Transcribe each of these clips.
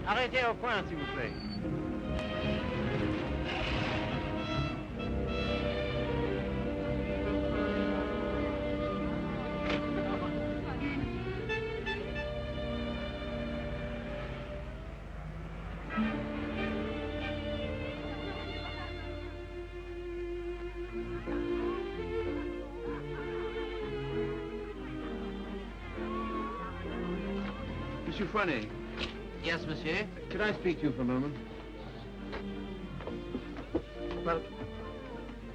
Arrêtez au point, s'il vous plaît. Monsieur Fournet. Yes, monsieur? Could I speak to you for a moment? Well,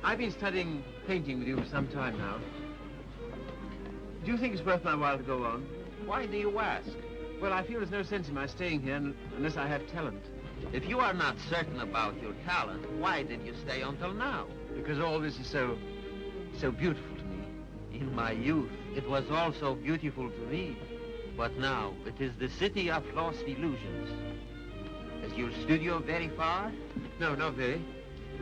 I've been studying painting with you for some time now. Do you think it's worth my while to go on? Why do you ask? Well, I feel there's no sense in my staying here unless I have talent. If you are not certain about your talent, why did you stay until now? Because all this is so beautiful to me. In my youth, it was also beautiful to me. But now, it is the city of lost illusions. Is your studio very far? No, not very.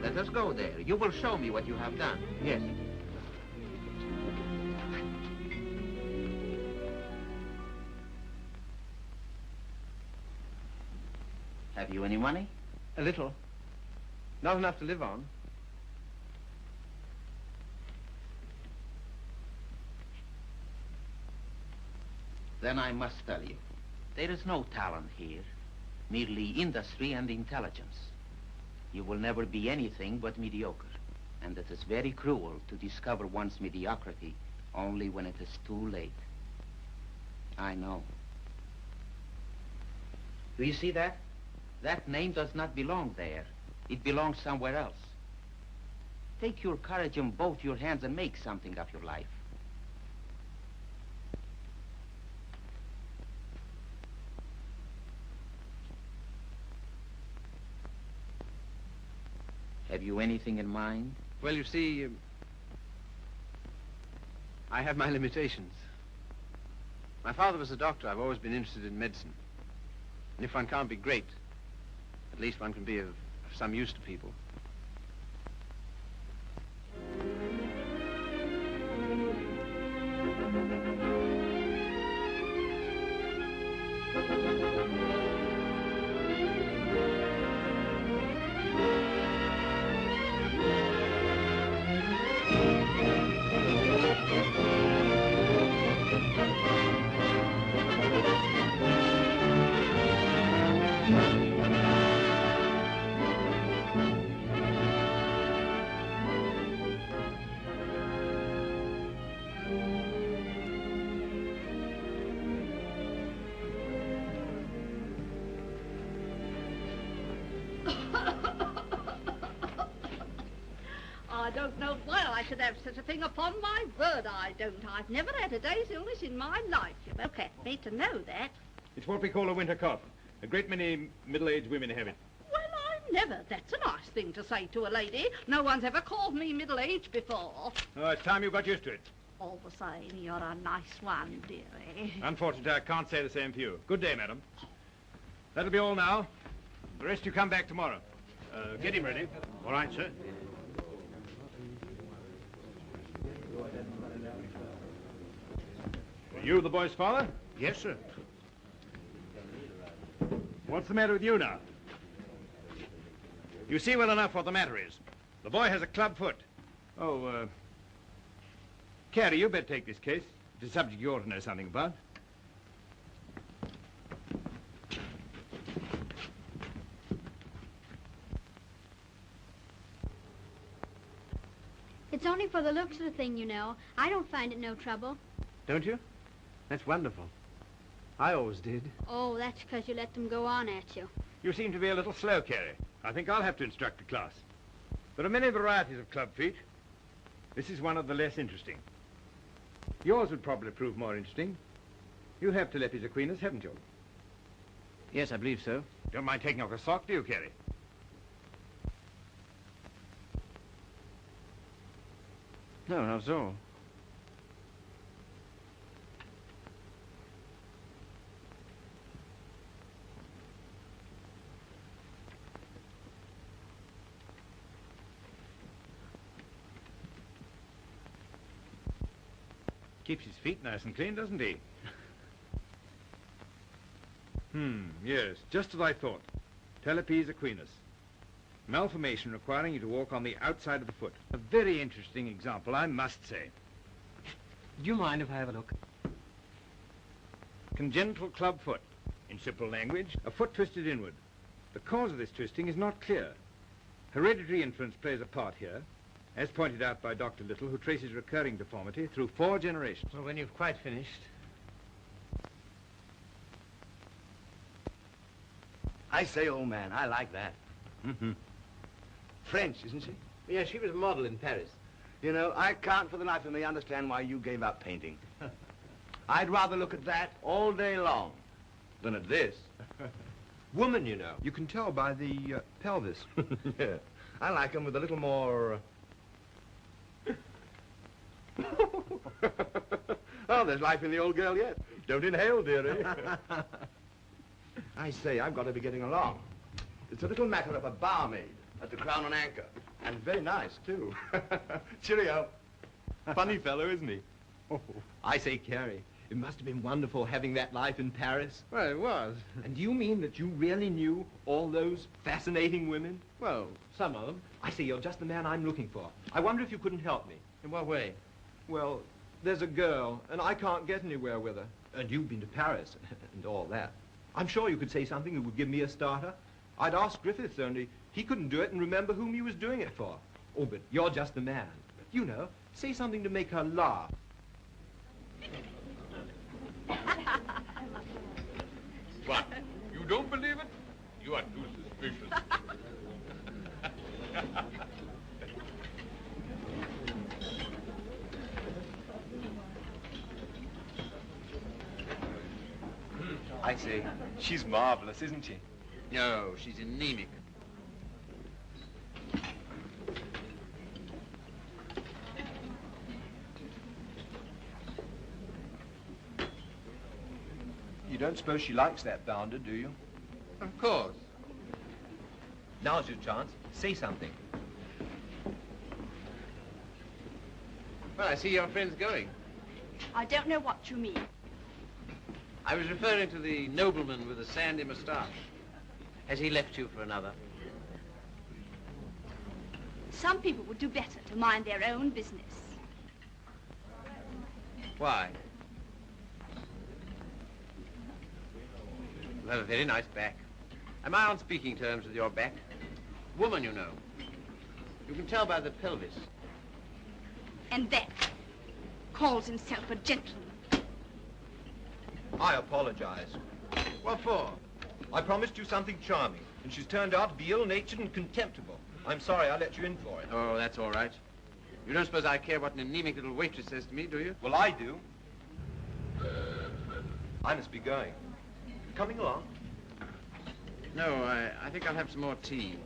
Let us go there. You will show me what you have done. Yes. Have you any money? A little. Not enough to live on. Then I must tell you, there is no talent here, merely industry and intelligence. You will never be anything but mediocre, and it is very cruel to discover one's mediocrity only when it is too late. I know. Do you see that? That name does not belong there. It belongs somewhere else. Take your courage in both your hands and make something of your life. Have you anything in mind? Well, you see, I have my limitations. My father was a doctor. I've always been interested in medicine. And if one can't be great, at least one can be of some use to people. I don't know why I should have such a thing. Upon my word, I don't. I've never had a day's illness in my life. You look at me to know that. It's what we call a winter cough. A great many middle-aged women have it. Well, I never. That's a nice thing to say to a lady. No one's ever called me middle-aged before. Oh, it's time you got used to it. All the same, you're a nice one, dearie. Unfortunately, I can't say the same for you. Good day, madam. That'll be all now. The rest you come back tomorrow. Get him ready. All right, sir. Are you the boy's father? Yes, sir. What's the matter with you now? You see well enough what the matter is. The boy has a club foot. Oh, Carrie, you better take this case. It's a subject you ought to know something about. It's only for the looks of the thing, you know. I don't find it no trouble. Don't you? That's wonderful. I always did. Oh, that's because you let them go on at you. You seem to be a little slow, Carrie. I think I'll have to instruct the class. There are many varieties of club feet. This is one of the less interesting. Yours would probably prove more interesting. You have Telepes Aquinas, haven't you? Yes, I believe so. Don't mind taking off a sock, do you, Carrie? No, not at all. Keeps his feet nice and clean, doesn't he? Yes, just as I thought. Talipes equinus. Malformation requiring you to walk on the outside of the foot. A very interesting example, I must say. Do you mind if I have a look? Congenital club foot. In simple language, a foot twisted inward. The cause of this twisting is not clear. Hereditary influence plays a part here, as pointed out by Dr. Little, who traces recurring deformity through 4 generations. Well, when you've quite finished. I say, old man, I like that. French, isn't she? Yeah, she was a model in Paris. You know, I can't for the life of me understand why you gave up painting. I'd rather look at that all day long than at this. Woman, you know. You can tell by the pelvis. Yeah. I like them with a little more... Oh, there's life in the old girl yet. Don't inhale, dearie. I say, I've got to be getting along. It's a little matter of a barmaid at the Crown and Anchor. And very nice, too. Cheerio. Funny fellow, isn't he? I say, Carrie, it must have been wonderful having that life in Paris. Well, it was. And do you mean that you really knew all those fascinating women? Well, some of them. I say, you're just the man I'm looking for. I wonder if you couldn't help me. In what way? Well, there's a girl, and I can't get anywhere with her. And you've been to Paris and all that. I'm sure you could say something that would give me a starter. I'd ask Griffiths, only he couldn't do it and remember whom he was doing it for. Oh, but you're just the man. You know, say something to make her laugh. What? You don't believe it? You are too suspicious. I say, she's marvelous, isn't she? No, she's anemic. You don't suppose she likes that bounder, do you? Of course. Now's your chance. Say something. Well, I see your friend's going. I don't know what you mean. I was referring to the nobleman with the sandy moustache. Has he left you for another? Some people would do better to mind their own business. Why? You have a very nice back. Am I on speaking terms with your back? Woman, you know. You can tell by the pelvis. And that calls himself a gentleman. I apologize. What for? I promised you something charming, and she's turned out to be ill-natured and contemptible. I'm sorry I let you in for it. Oh, that's all right. You don't suppose I care what an anemic little waitress says to me, do you? Well, I do. I must be going. Coming along? No, I think I'll have some more tea.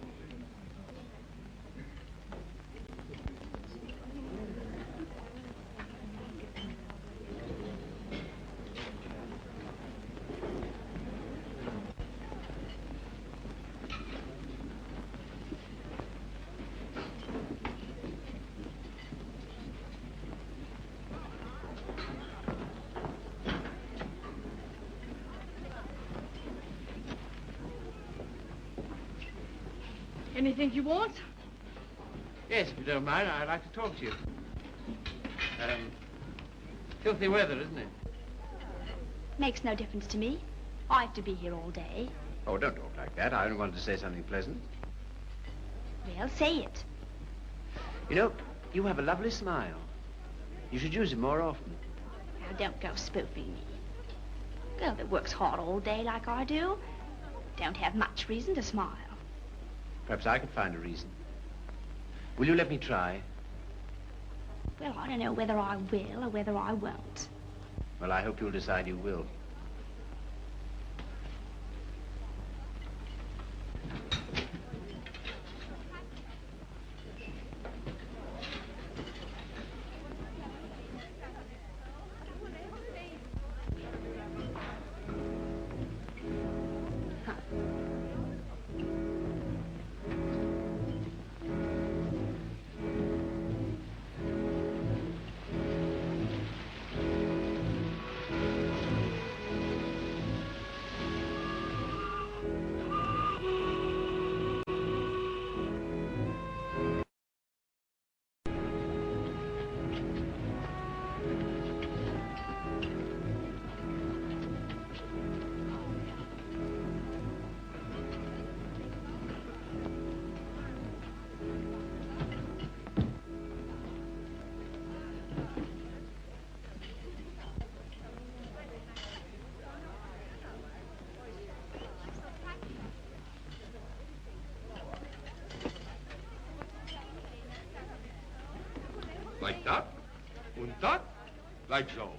Anything you want? Yes, if you don't mind, I'd like to talk to you. Filthy weather, isn't it? Makes no difference to me. I have to be here all day. Oh, don't talk like that. I only wanted to say something pleasant. Well, say it. You know, you have a lovely smile. You should use it more often. Now, don't go spoofing me. Girl that works hard all day like I do don't have much reason to smile. Perhaps I could find a reason. Will you let me try? Well, I don't know whether I will or whether I won't. Well, I hope you'll decide you will. That? Like so.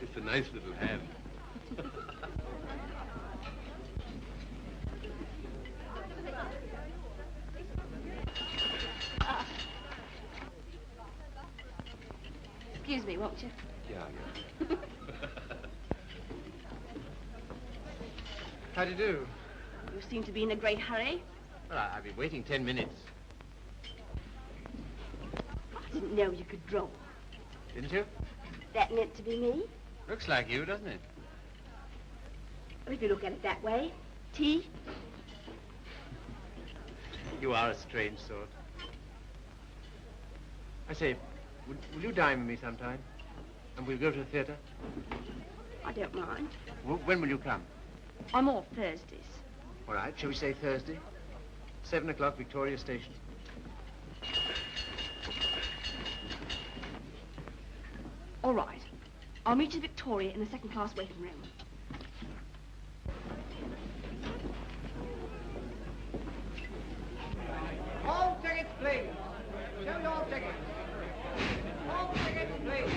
It's a nice little hand. Excuse me, won't you? Yeah. How do you do? You seem to be in a great hurry. Well, I've been waiting 10 minutes. I didn't know you could draw. Didn't you? That meant to be me? Looks like you, doesn't it? Well, if you look at it that way. Tea? You are a strange sort. I say, will you dine with me sometime? And we'll go to the theatre? I don't mind. When will you come? I'm off Thursdays. All right, shall we say Thursday? 7 o'clock, Victoria Station. All right. I'll meet you at Victoria in the second-class waiting room. All tickets, please. Show your tickets. All tickets, please.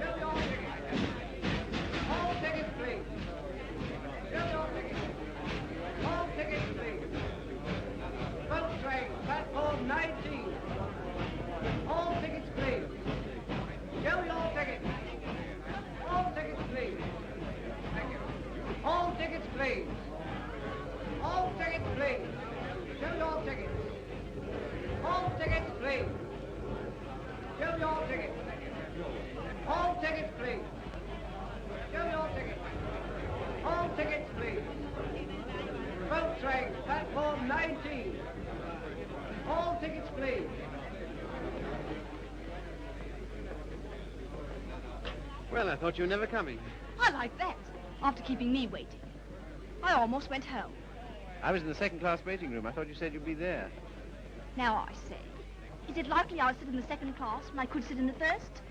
Show your tickets. All tickets, please. Show your tickets. All tickets, please. Boat train, platform 19. All tickets, please. Show your tickets. All tickets, please. Thank you. All tickets, please. All tickets, please. Show your tickets. All tickets, please. Show your tickets. All tickets, please. Show your tickets. All tickets, please. Boat train, platform 19. All tickets, please. Well, I thought you were never coming. I like that. After keeping me waiting. I almost went home. I was in the second-class waiting room. I thought you said you'd be there. Now I say, is it likely I'll sit in the second class when I could sit in the first?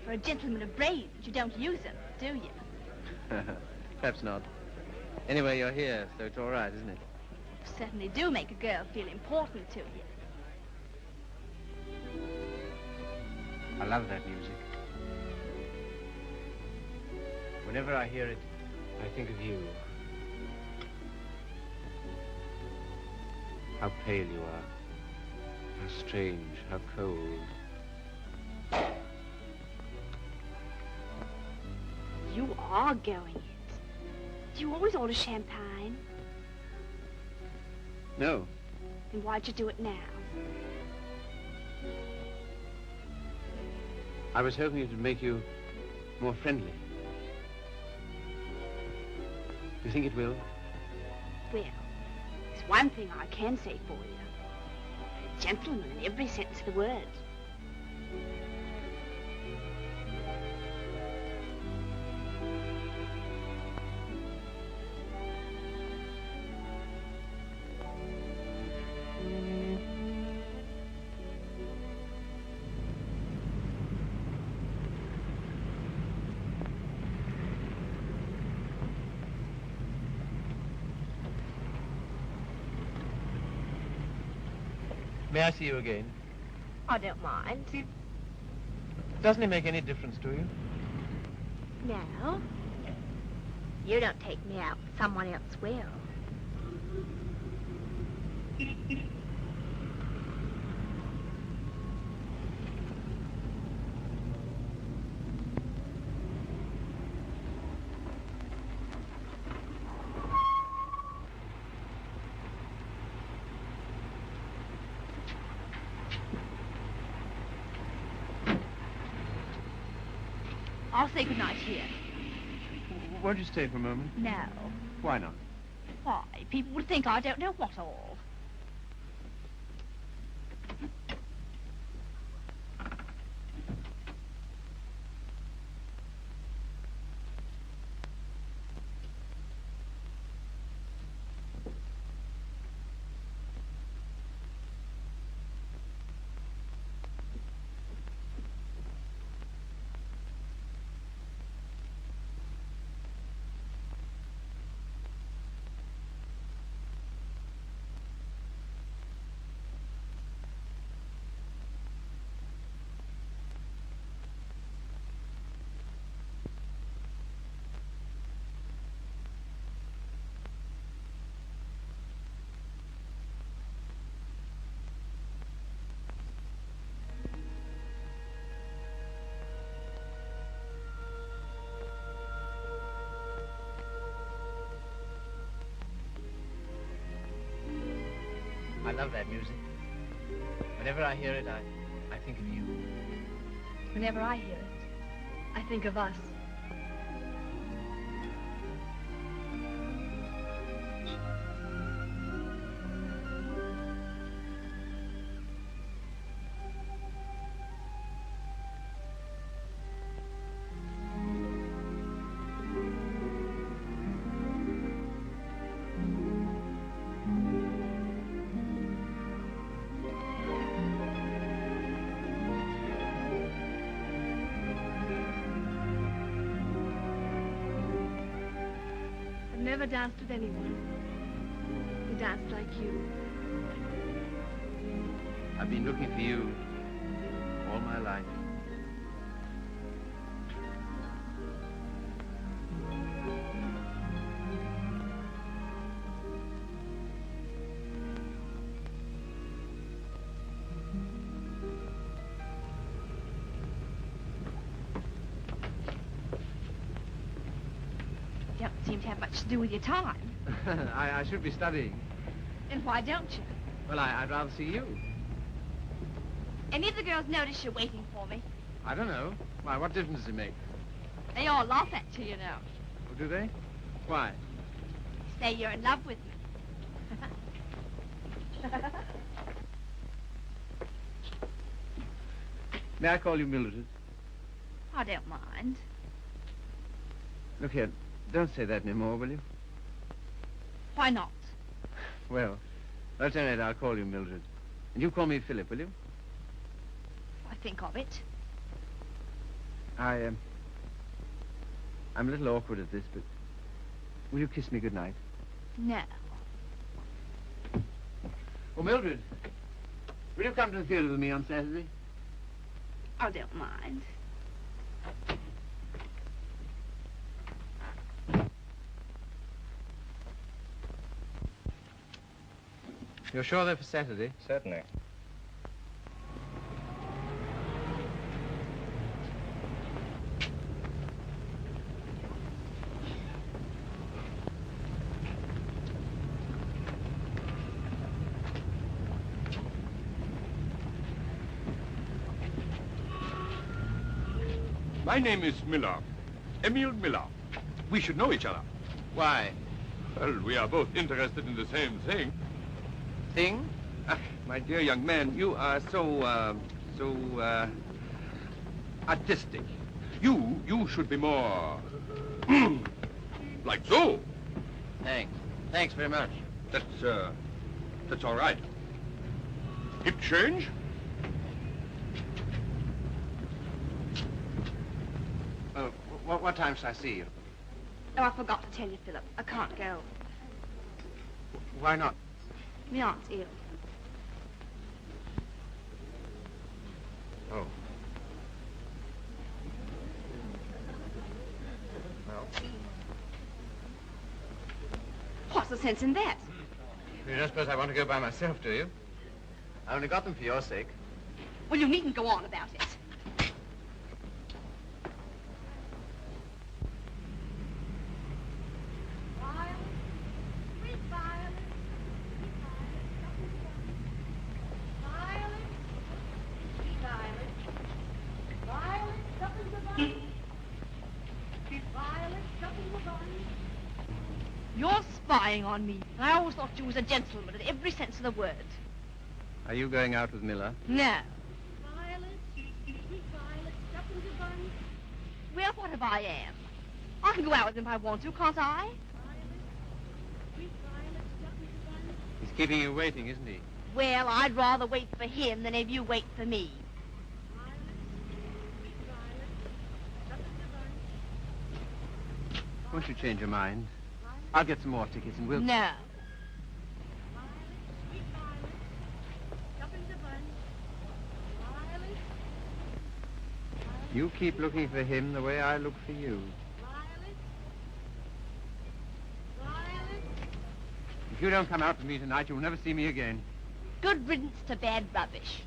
For a gentleman of brains, you don't use them, do you? Perhaps not. Anyway, you're here, so it's all right, isn't it? You certainly do make a girl feel important to you. I love that music. Whenever I hear it, I think of you. How pale you are. How strange, how cold. You are going it. Do you always order champagne? No. Then why'd you do it now? I was hoping it would make you more friendly. Do you think it will? Well, there's one thing I can say for you. A gentleman in every sense of the word. May I see you again? I don't mind. Doesn't it make any difference to you? No. You don't take me out, someone else will. I'll say goodnight here. Won't you stay for a moment? No. Why not? Why? People would think I don't know what all. I love that music. Whenever I hear it, I think of you. Whenever I hear it, I think of us. I've never danced with anyone who danced like you. I've been looking for you all my life. You don't seem to have much to do with your time. I should be studying. Then why don't you? Well, I'd rather see you. Any of the girls notice you're waiting for me? I don't know. Why, what difference does it make? They all laugh at you, you know. Oh, do they? Why? Say you're in love with me. May I call you Mildred? I don't mind. Look here, don't say that anymore, will you? Why not? Well, at any rate, I'll call you Mildred. And you call me Philip, will you? I think of it. I'm a little awkward at this, but will you kiss me goodnight? No. Oh, Mildred, will you come to the theater with me on Saturday? I don't mind. You're sure they're for Saturday? Certainly. My name is Miller. Emil Miller. We should know each other. Why? Well, we are both interested in the same thing. Thing? My dear young man, you are so artistic. You should be more... like so. Thanks. Thanks very much. That's all right. Hip change? What time shall I see you? Oh, I forgot to tell you, Philip. I can't go. Why not? My aunt's ill. Oh. What's the sense in that? You don't suppose I want to go by myself, do you? I only got them for your sake. Well, you needn't go on about it. You're spying on me. I always thought you was a gentleman in every sense of the word. Are you going out with Miller? No. Well, what if I am? I can go out with him if I want to, can't I? He's keeping you waiting, isn't he? Well, I'd rather wait for him than have you wait for me. Won't you change your mind? I'll get some more tickets and we'll... No. You keep looking for him the way I look for you. If you don't come out with me tonight, you'll never see me again. Good riddance to bad rubbish.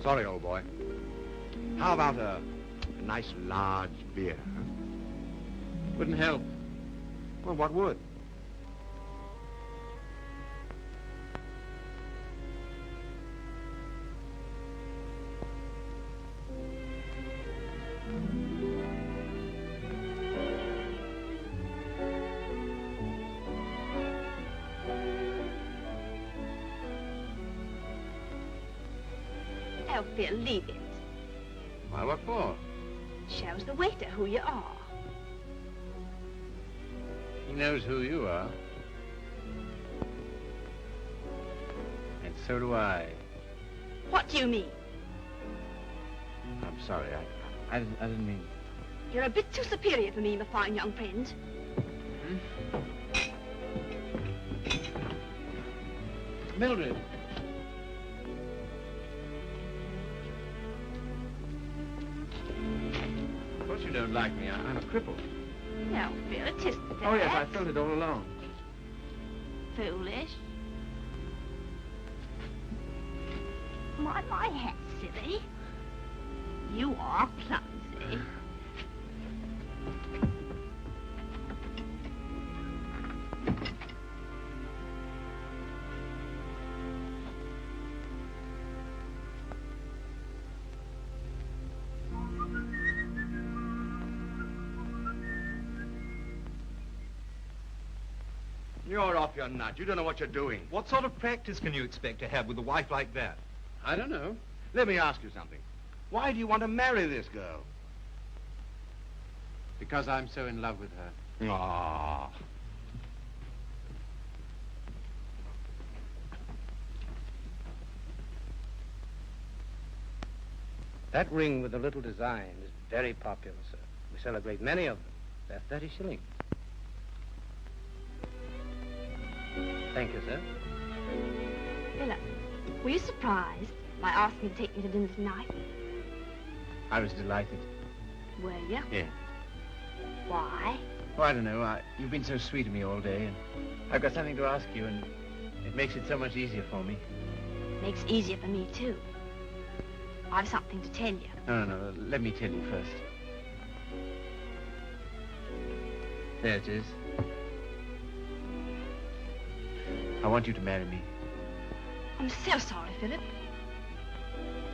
sorry, old boy. How about a nice large beer? Huh? Wouldn't help. Well, what would? Oh, Phil, leave it. Why, what for? Shows the waiter who you are. He knows who you are. And so do I. What do you mean? I'm sorry, I didn't mean... You're a bit too superior for me, my fine young friend. Mildred. Of course you don't like me. I'm a cripple. No, Phil, it isn't that. Oh, yes, I felt it all along. Foolish. My hat's silly. You are clumsy. You're off your nut. You don't know what you're doing. What sort of practice can you expect to have with a wife like that? I don't know. Let me ask you something. Why do you want to marry this girl? Because I'm so in love with her. Ah. That ring with the little design is very popular, sir. We sell a great many of them. They're 30 shillings. Thank you, sir. Philip, were you surprised by asking me to take you to dinner tonight? I was delighted. Were you? Yeah. Why? Oh, I don't know. You've been so sweet to me all day, and I've got something to ask you, and it makes it so much easier for me. Makes it easier for me, too. I've something to tell you. No. Let me tell you first. There it is. I want you to marry me. I'm so sorry, Philip.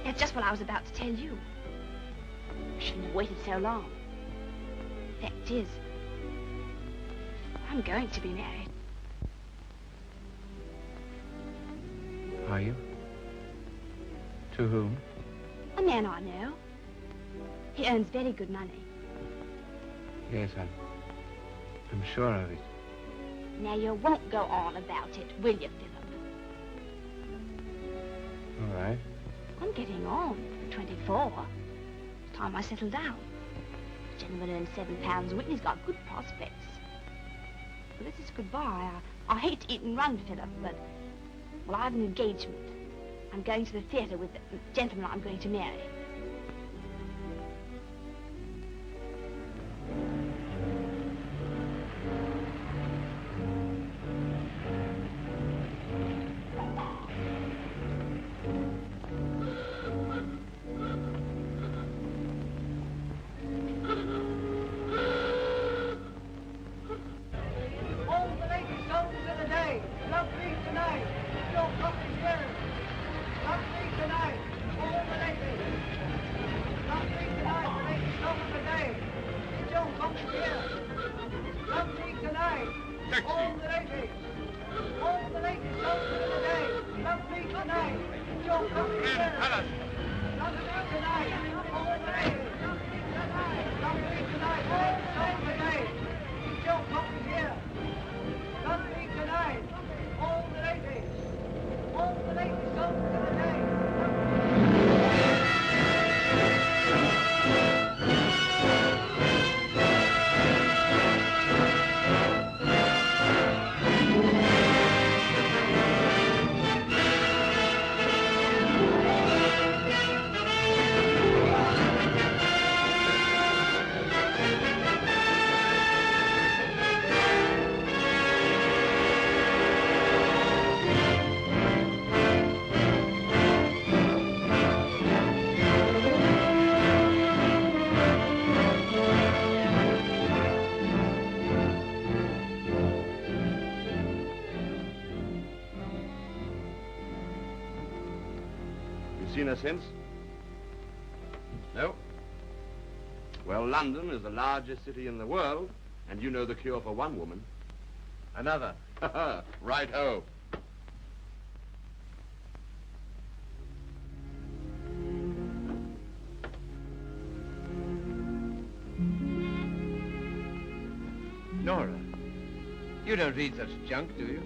That's just what I was about to tell you. I shouldn't have waited so long. Fact is, I'm going to be married. Are you? To whom? A man I know. He earns very good money. Yes, I'm sure of it. Now, you won't go on about it, will you, Philip? All right. I'm getting on. 24. It's time I settle down. The gentleman earns £7 a week and he's got good prospects. Well, this is goodbye. I hate to eat and run, Philip, but... Well, I have an engagement. I'm going to the theatre with the gentleman I'm going to marry. seen her since? No? Well, London is the largest city in the world, and you know the cure for one woman. Another. Right-ho. Nora, you don't read such junk, do you?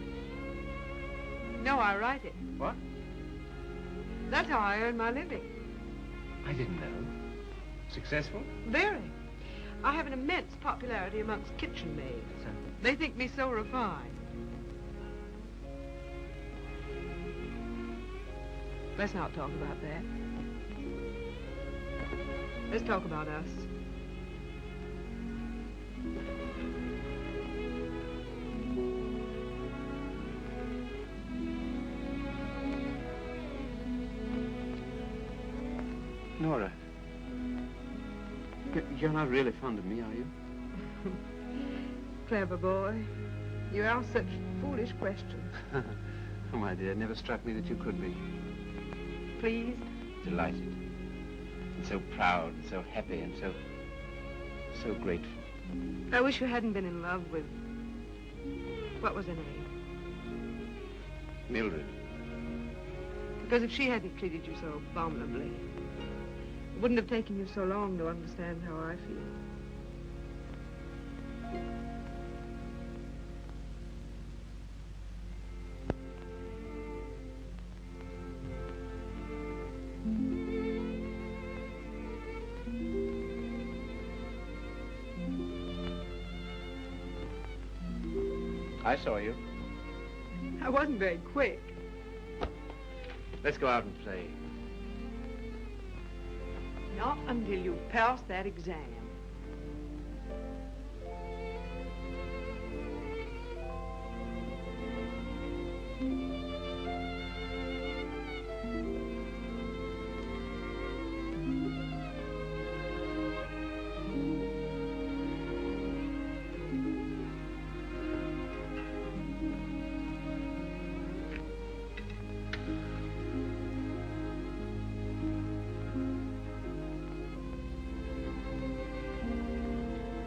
No, I write it. What? That's how I earn my living. I didn't know. Successful? Very. I have an immense popularity amongst kitchen maids. They think me so refined. Let's not talk about that. Let's talk about us. Nora, you're not really fond of me, are you? Clever boy. You ask such foolish questions. Oh, my dear, it never struck me that you could be. Pleased? Delighted. And so proud, and so happy, and so grateful. I wish you hadn't been in love with... What was her name? Mildred. Because if she hadn't treated you so abominably, it wouldn't have taken you so long to understand how I feel. I saw you. I wasn't very quick. Let's go out and play. Not until you pass that exam.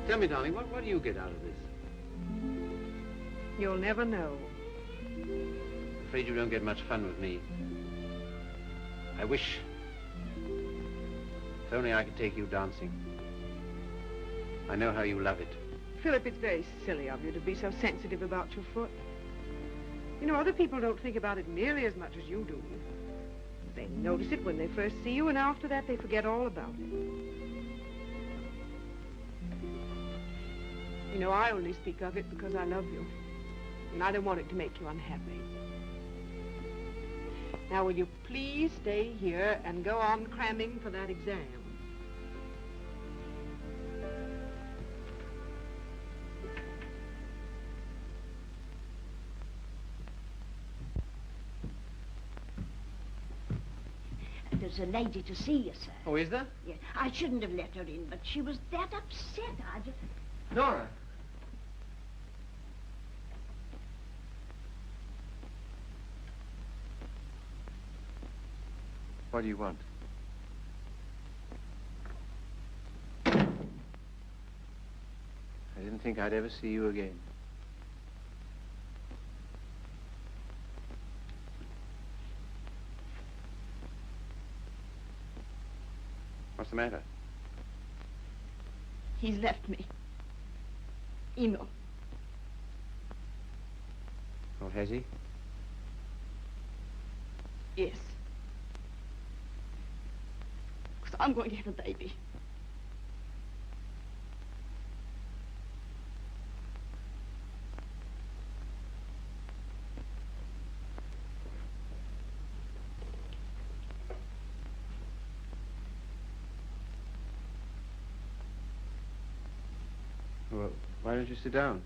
Tell me, darling, what do you get out of this? You'll never know. I'm afraid you don't get much fun with me. I wish... If only I could take you dancing. I know how you love it. Philip, it's very silly of you to be so sensitive about your foot. You know, other people don't think about it nearly as much as you do. They notice it when they first see you, and after that they forget all about it. You know, I only speak of it because I love you. And I don't want it to make you unhappy. Now, will you please stay here and go on cramming for that exam? There's a lady to see you, sir. Oh, is there? Yeah, I shouldn't have let her in, but she was that upset. I just... Nora. What do you want? I didn't think I'd ever see you again. What's the matter? He's left me. Eno. Oh, has he? Yes. Because I'm going to have a baby. Well, why don't you sit down?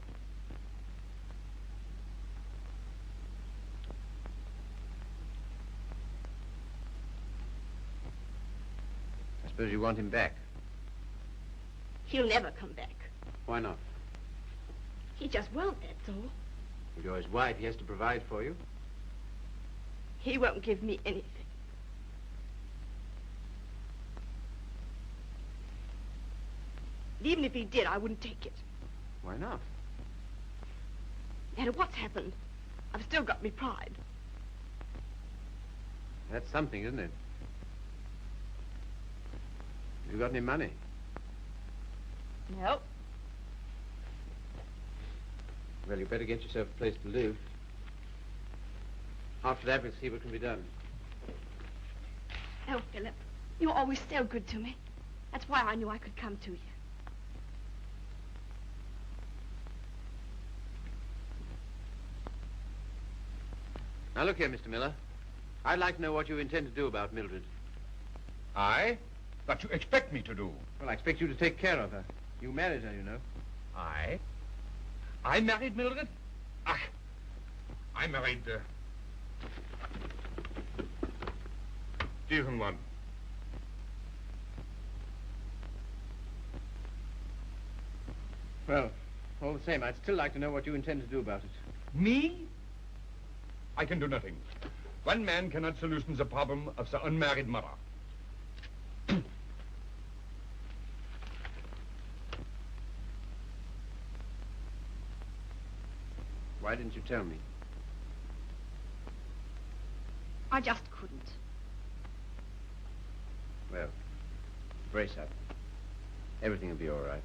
I suppose you want him back. He'll never come back. Why not? He just won't, that's all. If you're his wife, he has to provide for you. He won't give me anything. even if he did, I wouldn't take it. Why not? No matter what's happened, I've still got me pride. That's something, isn't it? Have you got any money? No. Well, you better get yourself a place to live. After that, we'll see what can be done. Oh, Philip, you're always so good to me. That's why I knew I could come to you. Now, look here, Mr. Miller. I'd like to know what you intend to do about Mildred. I? What you expect me to do? Well, I expect you to take care of her. You married her, you know. I married Mildred? Ach, I married different one. Well, all the same, I'd still like to know what you intend to do about it. Me? I can do nothing. One man cannot solution the problem of the unmarried mother. Why didn't you tell me? I just couldn't. Well, brace up. Everything will be all right.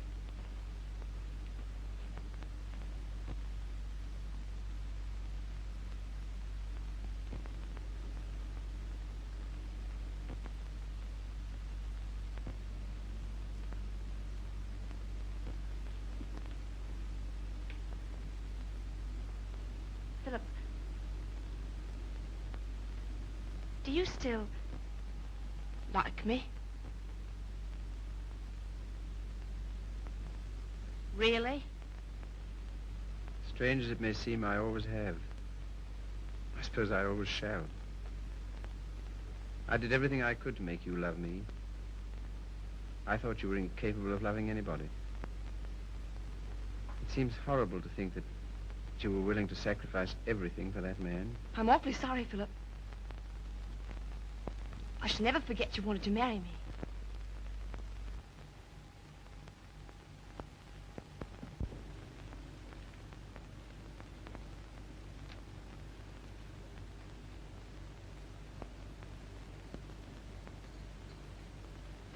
Philip, do you still like me? Really? Strange as it may seem, I always have. I suppose I always shall. I did everything I could to make you love me. I thought you were incapable of loving anybody. It seems horrible to think that you were willing to sacrifice everything for that man. I'm awfully sorry, Philip. I shall never forget you wanted to marry me.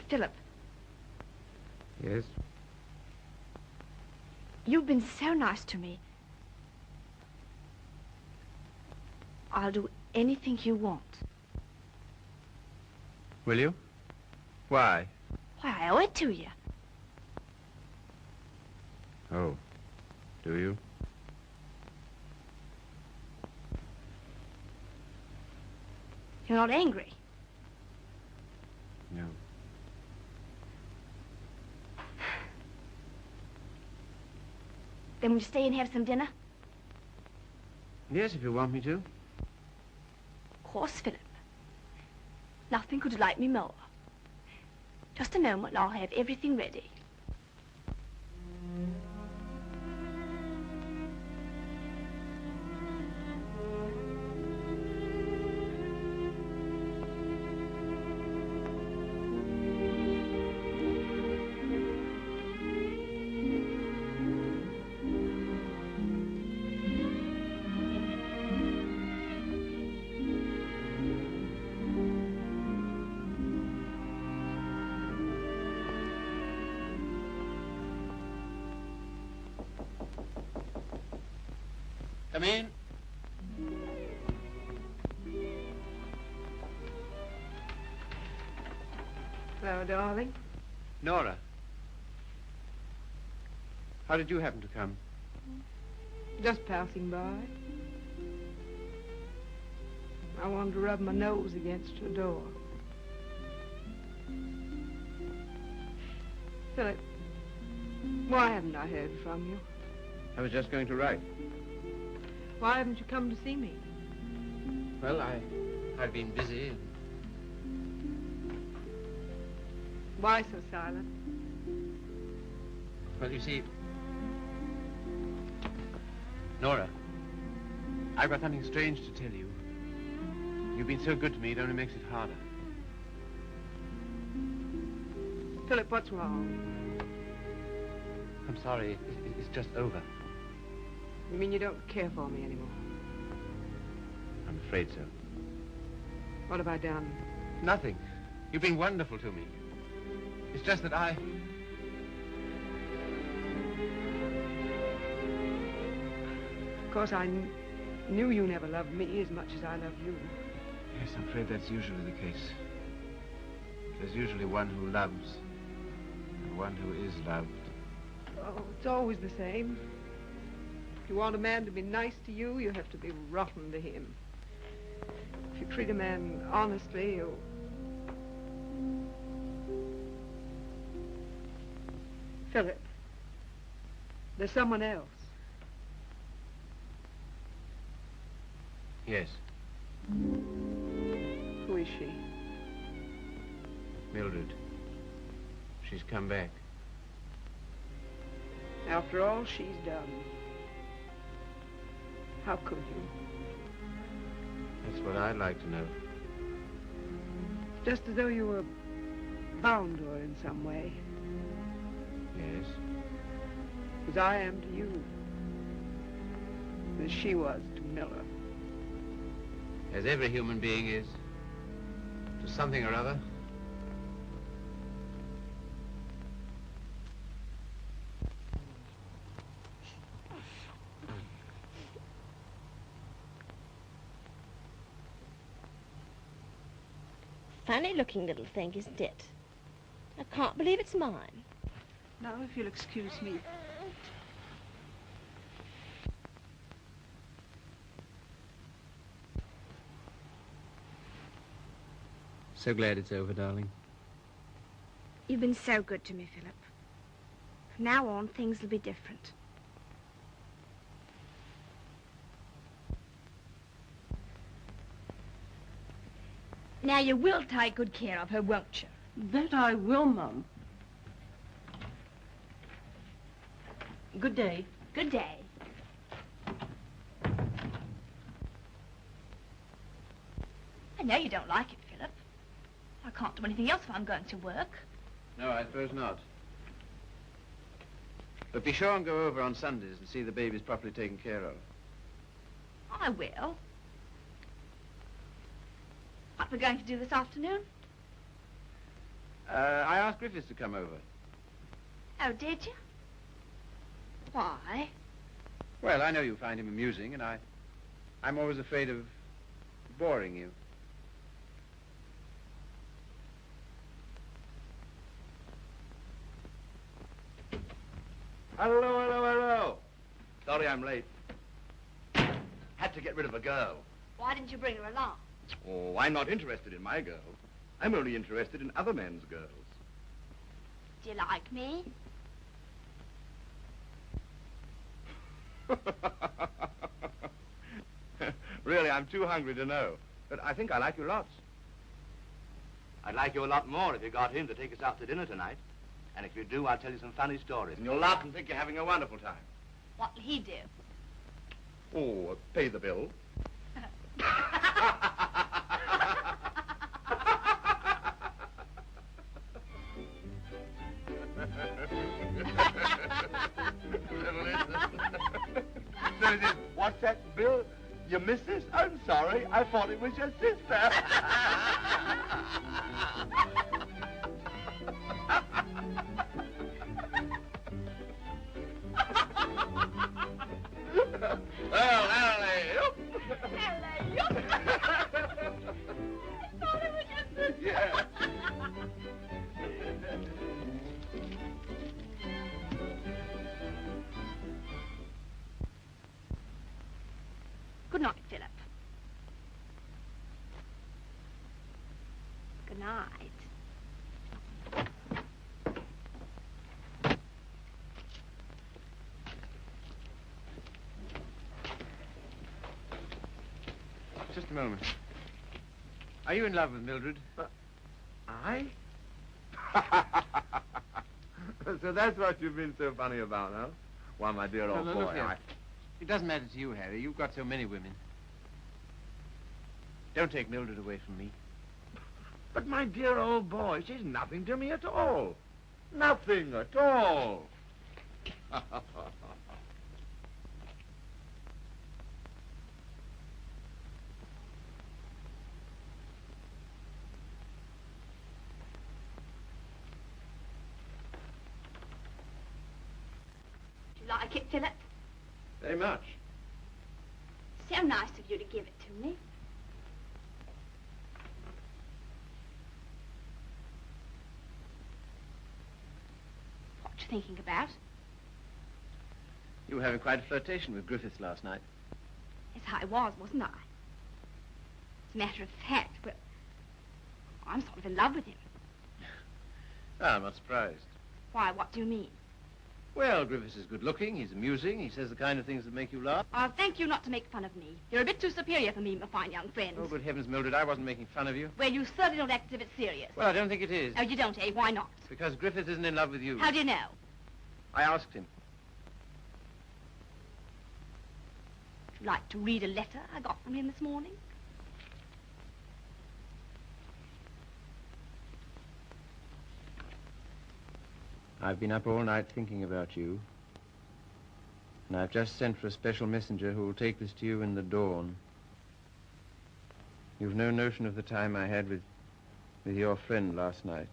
Philip. Yes? You've been so nice to me. I'll do anything you want. Will you? Why? Why, I owe it to you. Oh, do you? You're not angry. No. Then we'll stay and have some dinner? Yes, if you want me to. Of course, Philip. Nothing could delight me more. Just a moment and I'll have everything ready. Come in. Hello, darling. Nora. How did you happen to come? Just passing by. I wanted to rub my nose against your door. Philip, why haven't I heard from you? I was just going to write. Why haven't you come to see me? Well, I've been busy. Why so silent? Well, you see, Nora, I've got something strange to tell you. You've been so good to me, it only makes it harder. Philip, what's wrong? I'm sorry. It's just over. You mean you don't care for me anymore? I'm afraid so. What have I done? Nothing. You've been wonderful to me. It's just that I... Of course, I knew you never loved me as much as I love you. Yes, I'm afraid that's usually the case. There's usually one who loves and one who is loved. Oh, it's always the same. If you want a man to be nice to you, you have to be rotten to him. If you treat a man honestly, you... Philip, there's someone else. Yes, Who is she? Mildred. She's come back. After all she's done. How could you? That's what I'd like to know. Just as though you were bound to her in some way. Yes. As I am to you. As she was to Miller. As every human being is. To something or other. Funny-looking little thing, isn't it? I can't believe it's mine. Now, if you'll excuse me. So glad it's over, darling. You've been so good to me, Philip. From now on, things will be different. Now, you will take good care of her, won't you? That I will, Mum. Good day. Good day. I know you don't like it, Philip. I can't do anything else if I'm going to work. No, I suppose not. But be sure and go over on Sundays and see the babies properly taken care of. I will. What we're going to do this afternoon? I asked Griffiths to come over. Oh, did you? Why? Well, I know you find him amusing, and I'm always afraid of boring you. Hello, hello, hello. Sorry I'm late. Had to get rid of a girl. Why didn't you bring her along? Oh, I'm not interested in my girls. I'm only interested in other men's girls. Do you like me? Really, I'm too hungry to know. But I think I like you lots. I'd like you a lot more if you got him to take us out to dinner tonight. And if you do, I'll tell you some funny stories. And you'll laugh and think you're having a wonderful time. What'll he do? Oh, pay the bill. So is it, what's that, Bill? Your missus? I'm sorry. I thought it was your sister. Well, alley-oop. Alley-oop. I thought it was your sister. Yeah. Good night, Philip. Good night. Just a moment. Are you in love with Mildred? I? So that's what you've been so funny about, huh? Why, my dear old No, boy, look here. It doesn't matter to you, Harry. You've got so many women. Don't take Mildred away from me. But my dear old boy, she's nothing to me at all. Nothing at all. Do you like it, Philip? Very much. So nice of you to give it to me. What you thinking about? You were having quite a flirtation with Griffiths last night. Yes, I was, wasn't I? As a matter of fact, well, I'm sort of in love with him. Well, I'm not surprised. Why, what do you mean? Well, Griffiths is good-looking, he's amusing, he says the kind of things that make you laugh. I'll thank you not to make fun of me. You're a bit too superior for me, my fine young friend. Oh, good heavens, Mildred, I wasn't making fun of you. Well, you certainly don't act as if it's serious. Well, I don't think it is. Oh, you don't, eh? Why not? Because Griffiths isn't in love with you. How do you know? I asked him. Would you like to read a letter I got from him this morning? I've been up all night thinking about you. And I've just sent for a special messenger who will take this to you in the dawn. You've no notion of the time I had with your friend last night.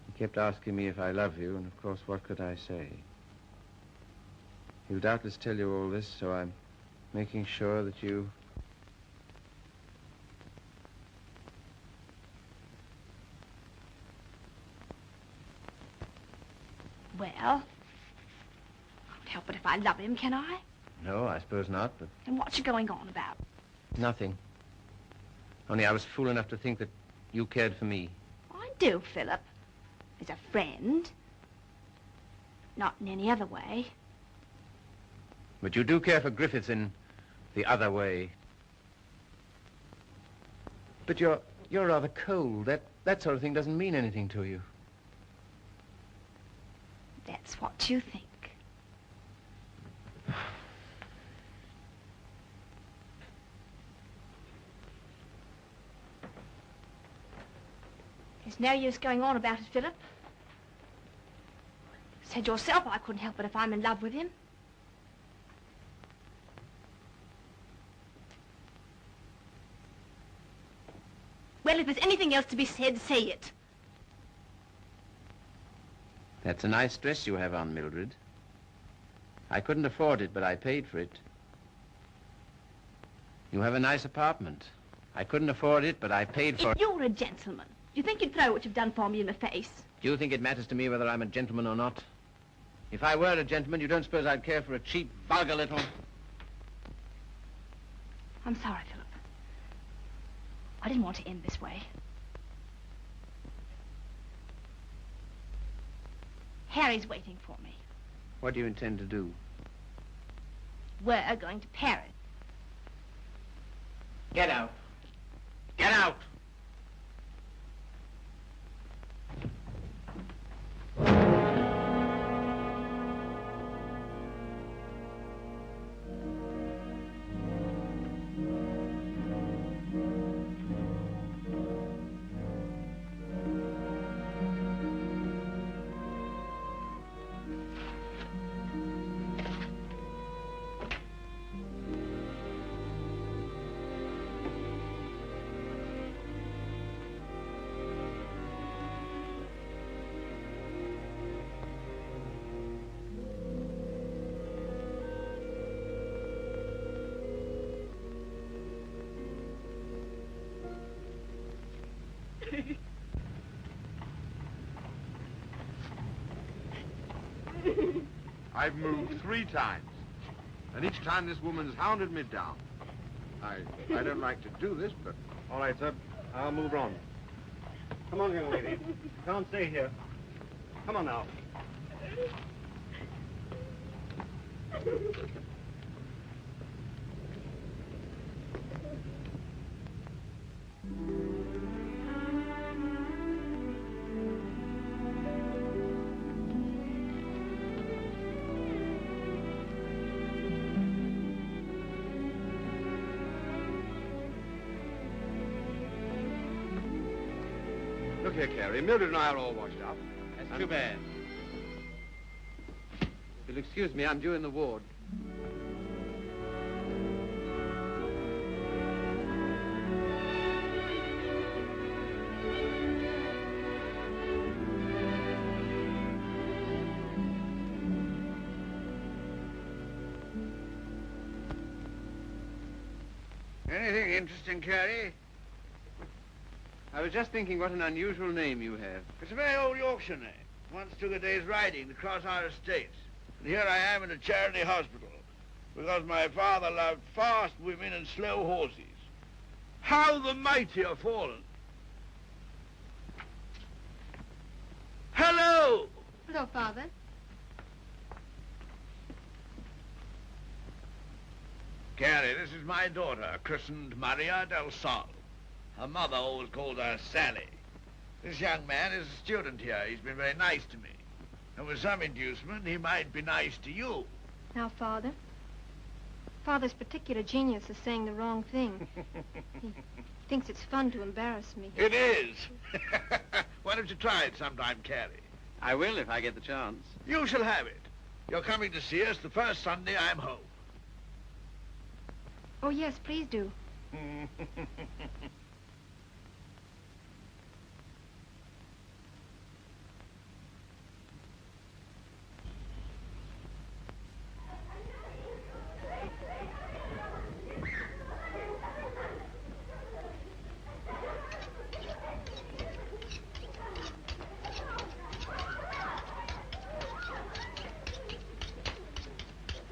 He kept asking me if I love you, and of course, what could I say? He'll doubtless tell you all this, so I'm making sure that you... Well, I can't help it if I love him, can I? No, I suppose not, but... And what's you going on about? Nothing. Only I was fool enough to think that you cared for me. I do, Philip. As a friend. Not in any other way. But you do care for Griffiths in the other way. But you're rather cold. That sort of thing doesn't mean anything to you. That's what you think. There's no use going on about it, Philip. Said yourself I couldn't help it if I'm in love with him. Well, if there's anything else to be said, say it. That's a nice dress you have on, Mildred. I couldn't afford it, but I paid for it. You have a nice apartment. I couldn't afford it, but I paid for it. If you're a gentleman, do you think you'd throw what you've done for me in the face? Do you think it matters to me whether I'm a gentleman or not? If I were a gentleman, you don't suppose I'd care for a cheap, vulgar little... I'm sorry, Philip. I didn't want to end this way. Harry's waiting for me. What do you intend to do? We're going to Paris. Get out. Get out! I've moved 3 times, and each time this woman's hounded me down. I don't like to do this, but... All right, sir. I'll move on. Come on, young lady. Can't stay here. Come on now. Look here, Carrie. Mildred and I are all washed up. That's too bad. You'll excuse me, I'm due in the ward. Anything interesting, Carrie? I was just thinking what an unusual name you have. It's a very old Yorkshire name. Once took a day's riding to cross our estates. And here I am in a charity hospital because my father loved fast women and slow horses. How the mighty are fallen. Hello! Hello, Father. Carrie, this is my daughter, christened Maria del Sol. Her mother always called her Sally. This young man is a student here. He's been very nice to me. And with some inducement, he might be nice to you. Now, Father. Father's particular genius is saying the wrong thing. He thinks it's fun to embarrass me. It is. Why don't you try it sometime, Carrie? I will if I get the chance. You shall have it. You're coming to see us the first Sunday I'm home. Oh, yes, please do.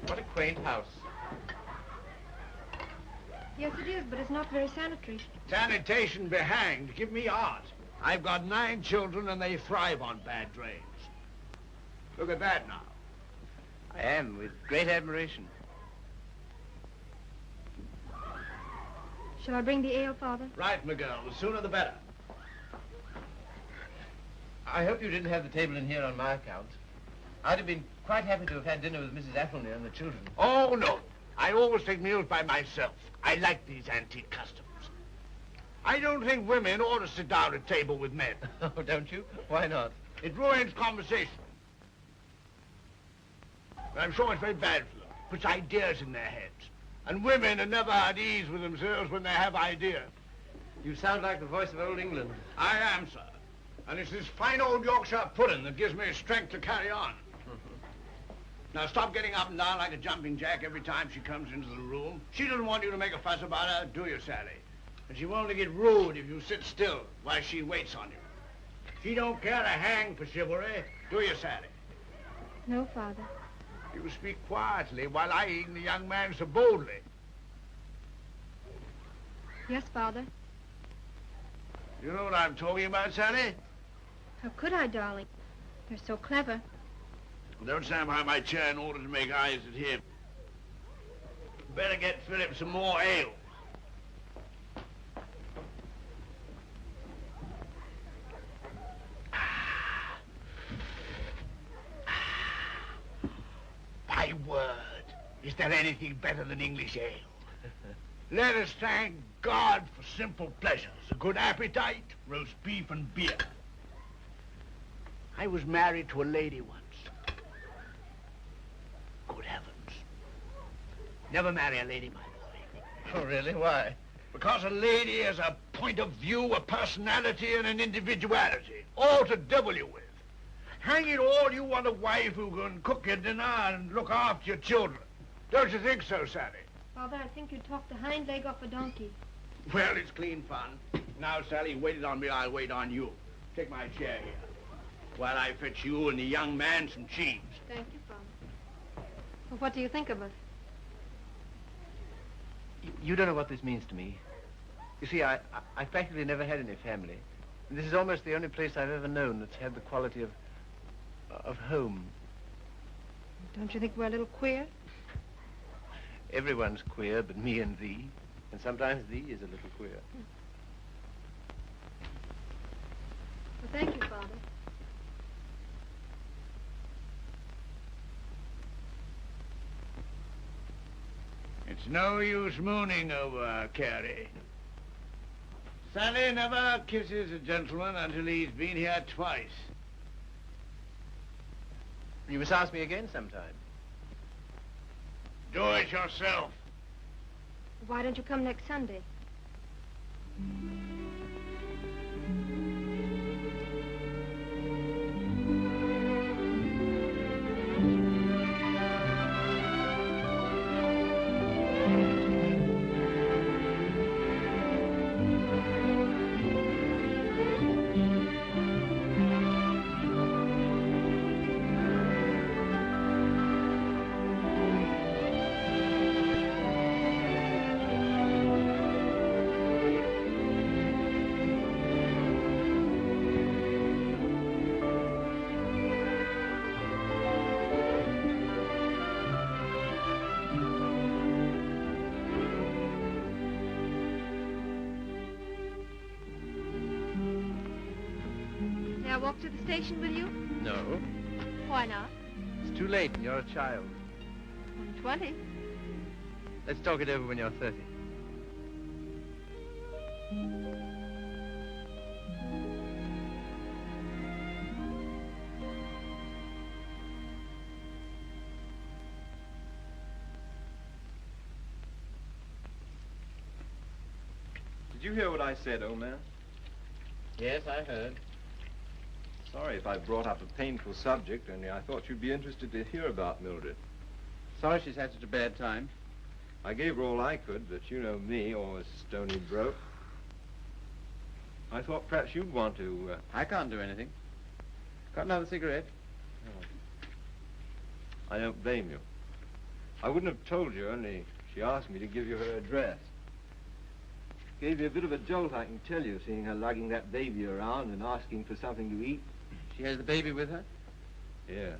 What a quaint house. Yes, it is, but it's not very sanitary. Sanitation be hanged. Give me art. I've got 9 children and they thrive on bad drains. Look at that now. I am, with great admiration. Shall I bring the ale, Father? Right, my girl. The sooner the better. I hope you didn't have the table in here on my account. I'd have been quite happy to have had dinner with Mrs. Athelney and the children. Oh, no. I always take meals by myself. I like these antique customs. I don't think women ought to sit down at table with men. Oh, don't you? Why not? It ruins conversation. I'm sure it's very bad for them. Puts ideas in their heads. And women are never at ease with themselves when they have ideas. You sound like the voice of old England. I am, sir. And it's this fine old Yorkshire pudding that gives me strength to carry on. Now, stop getting up and down like a jumping jack every time she comes into the room. She doesn't want you to make a fuss about her, do you, Sally? And she won't get rude if you sit still while she waits on you. She don't care a hang for chivalry, do you, Sally? No, Father. You speak quietly while eyeing the young man so boldly. Yes, Father. You know what I'm talking about, Sally? How could I, darling? They're so clever. Don't stand behind my chair in order to make eyes at him. Better get Philip some more ale. My word, is there anything better than English ale? Let us thank God for simple pleasures, a good appetite, roast beef and beer. I was married to a lady once. Good heavens. Never marry a lady, my boy. Oh, really? Why? Because a lady has a point of view, a personality, and an individuality, all to devil you with. Hang it all, you want a wife who can cook your dinner and look after your children. Don't you think so, Sally? Father, I think you talked the hind leg off a donkey. Well, it's clean fun. Now, Sally, you waited on me, I'll wait on you. Take my chair here, while I fetch you and the young man some cheese. Thank you, Father. Well, what do you think of us? You don't know what this means to me. You see, I practically never had any family. And this is almost the only place I've ever known that's had the quality of home. Don't you think we're a little queer? Everyone's queer but me and thee. And sometimes thee is a little queer. Well, thank you, Father. It's no use mooning over Carrie. Sally never kisses a gentleman until he's been here twice. You must ask me again sometime. Do it yourself. Why don't you come next Sunday? May I walk to the station with you? No. Why not? It's too late and you're a child. I'm 20. Let's talk it over when you're 30. Did you hear what I said, old man? Yes, I heard. Sorry if I brought up a painful subject, only I thought you'd be interested to hear about Mildred. Sorry she's had such a bad time. I gave her all I could, but you know me, always stony broke. I thought perhaps you'd want to... I can't do anything. Got another cigarette? I don't blame you. I wouldn't have told you, only she asked me to give you her address. Gave you a bit of a jolt, I can tell you, seeing her lugging that baby around and asking for something to eat. She has the baby with her? Yes.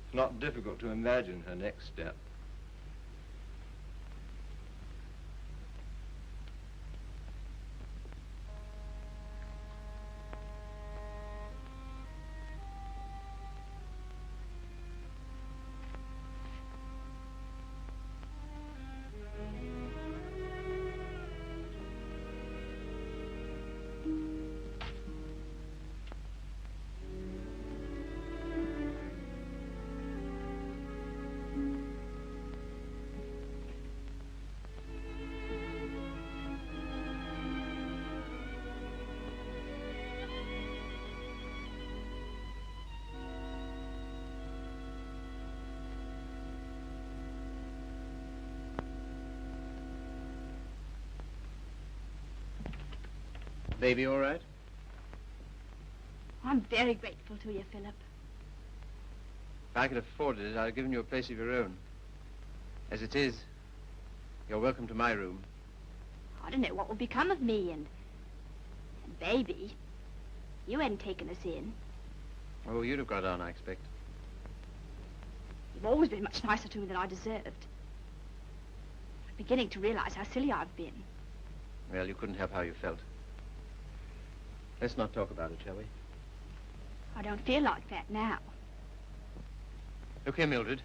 It's not difficult to imagine her next step. Baby all right? I'm very grateful to you, Philip. If I could afford it, I'd have given you a place of your own. As it is, you're welcome to my room. I don't know what will become of me and baby. You hadn't taken us in. Oh, you'd have got on, I expect. You've always been much nicer to me than I deserved. I'm beginning to realize how silly I've been. Well, you couldn't help how you felt. Let's not talk about it, shall we? I don't feel like that now. Look here, Mildred.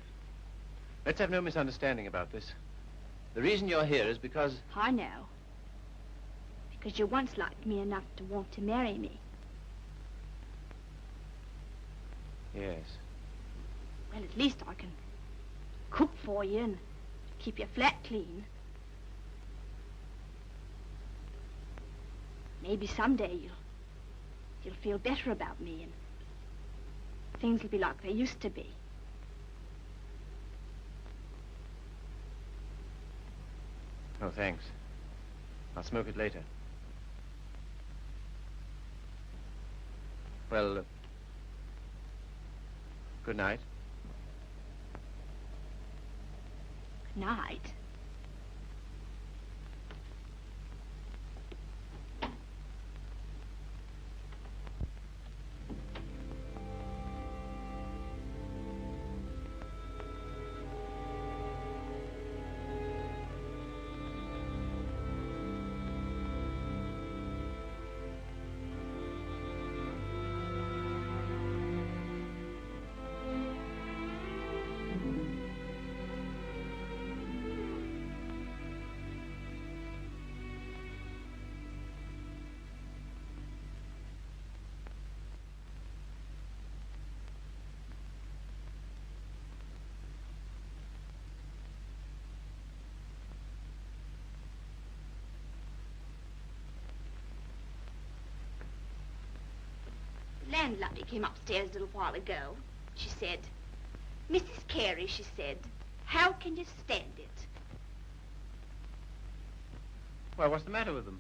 Let's have no misunderstanding about this. The reason you're here is because... I know. Because you once liked me enough to want to marry me. Yes. Well, at least I can cook for you and keep your flat clean. Maybe someday you'll feel better about me and things will be like they used to be. Oh, thanks. I'll smoke it later. Well, good night. Good night. landlady came upstairs a little while ago. She said, Mrs. Carey, she said, how can you stand it? Well, what's the matter with them?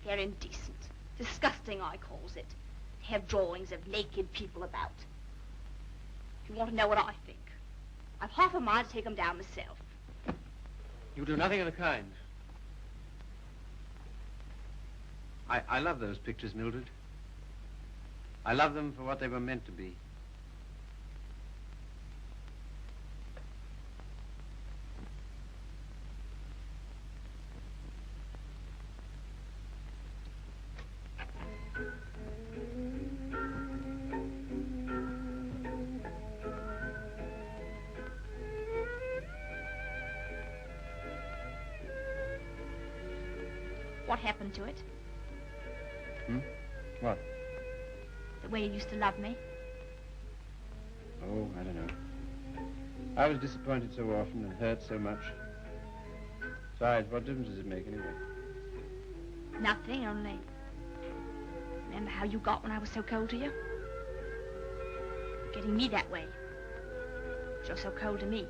They're indecent. Disgusting, I calls it. They have drawings of naked people about. If you want to know what I think, I've half a mind to take them down myself. You do nothing of the kind. I love those pictures, Mildred. I love them for what they were meant to be. What happened to it? What? The way you used to love me? Oh, I don't know. I was disappointed so often and hurt so much. Besides, what difference does it make anyway? Nothing, only... Remember how you got when I was so cold to you? Getting me that way. You're so cold to me.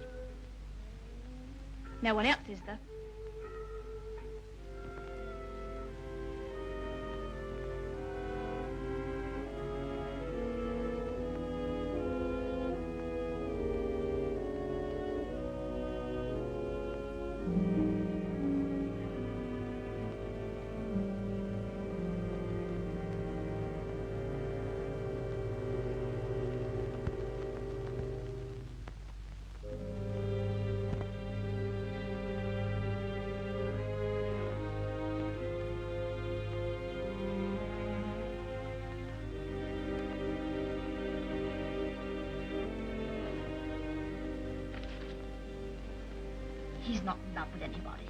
No one else is, though. He's not in love with anybody.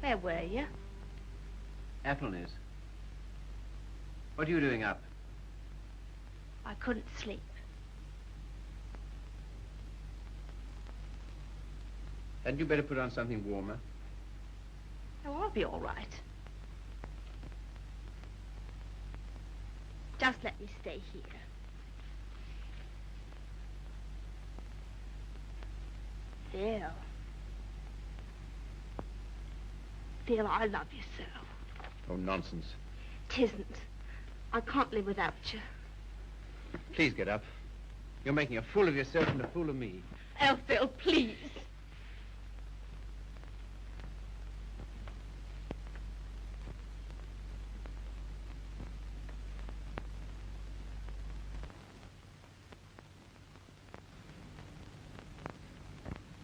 Where were you? Athelney's. What are you doing up? I couldn't sleep. Hadn't you better put on something warmer? Oh, I'll be all right. Just let me stay here. Phil. Phil, I love you so. Oh, nonsense. 'Tisn't. I can't live without you. Please get up. You're making a fool of yourself and a fool of me. Oh, Phil, please.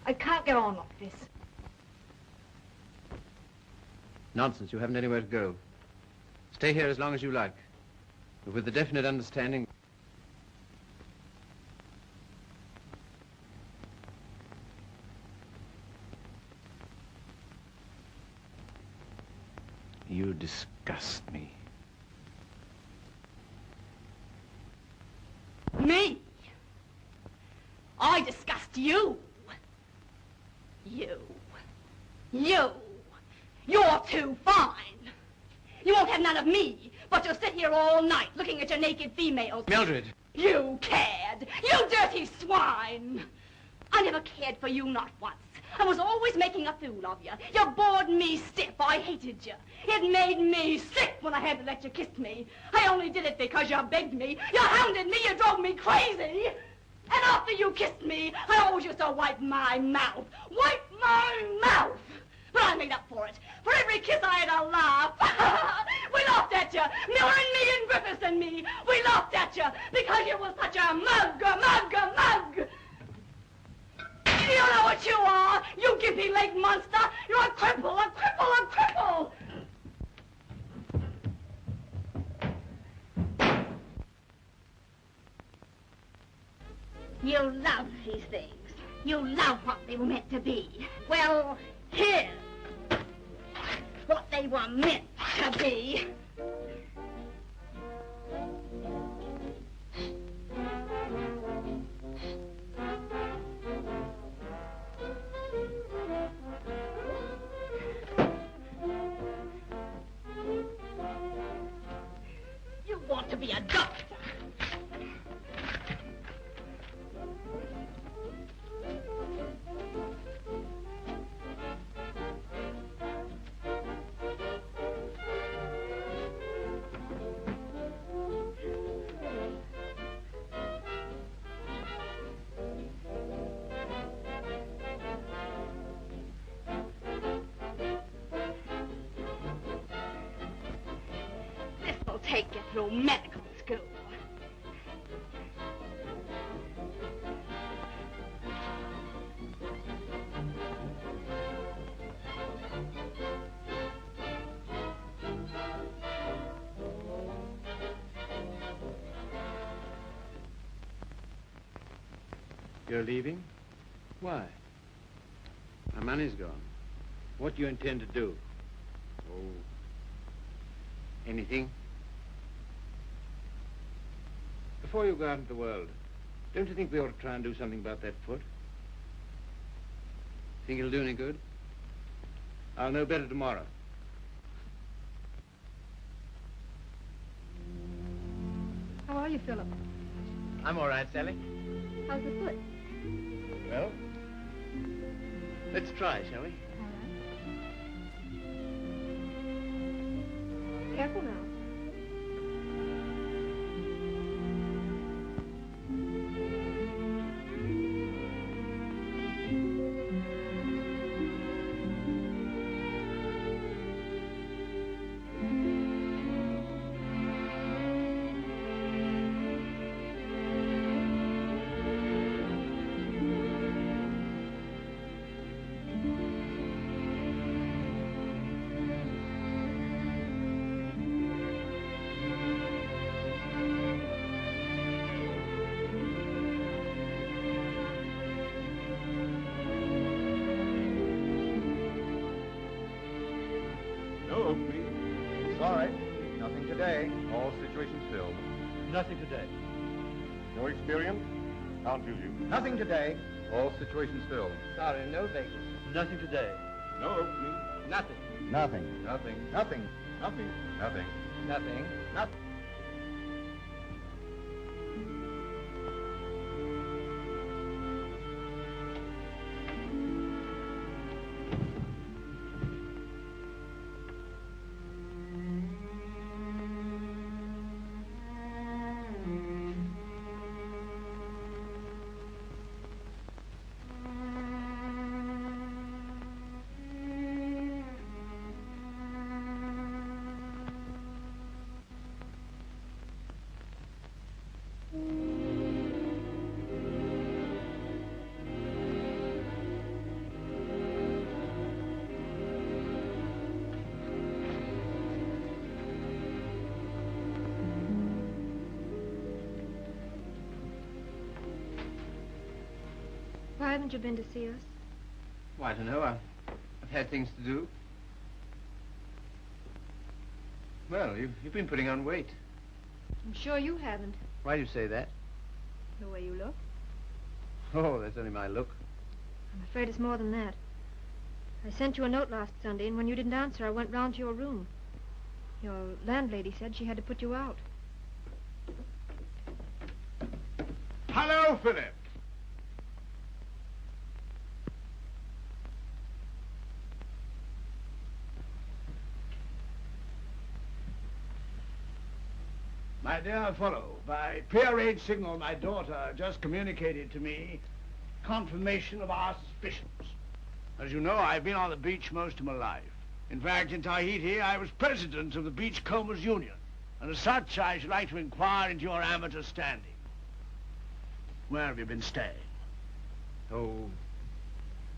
I can't get on like this. Nonsense. You haven't anywhere to go. Stay here as long as you like. But with the definite understanding... You disgust me. Me? I disgust you. You. You're too fine. You won't have none of me, but you'll sit here all night looking at your naked females. Mildred! You cad! You dirty swine! I never cared for you, not once. I was always making a fool of you. You bored me stiff. I hated you. It made me sick when I had to let you kiss me. I only did it because you begged me. You hounded me. You drove me crazy. And after you kissed me, I always used to wipe my mouth. Wipe my mouth! But I made up for it. For every kiss I had a laugh. We laughed at you. Miller and me and Griffiths and me. We laughed at you because you was such a mug. skippy-leg monster! You're a cripple, a cripple, a cripple! You love these things. You love what they were meant to be. Well, here's what they were meant to be. You want to be a doctor. This'll take you through medical school. You're leaving? Why? My money's gone. What do you intend to do? Oh, anything? Before you go out into the world, don't you think we ought to try and do something about that foot? Think it'll do any good? I'll know better tomorrow. How are you, Philip? I'm all right, Sally. How's the foot? Well, let's try, shall we? Careful now. No, please. Sorry. Nothing today. All situations filled. Nothing today. No experience? Can't use you. Nothing today. All situations filled. Sorry, no vacancy. Nothing today. No opening. Nothing. Nothing. Nothing. Nothing. Nothing. Nothing. Nothing. Nothing. Why haven't you been to see us? Well, I don't know. I've had things to do. Well, you've been putting on weight. I'm sure you haven't, Why do you say that? the way you look. Oh, that's only my look. I'm afraid it's more than that. I sent you a note last Sunday, and when you didn't answer, I went round to your room. Your landlady said she had to put you out. Hello, Philip. My dear fellow, by peer-aid signal, my daughter just communicated to me confirmation of our suspicions. As you know, I've been on the beach most of my life. In fact, in Tahiti, I was president of the Beachcombers Union, and as such, I should like to inquire into your amateur standing. Where have you been staying? Oh,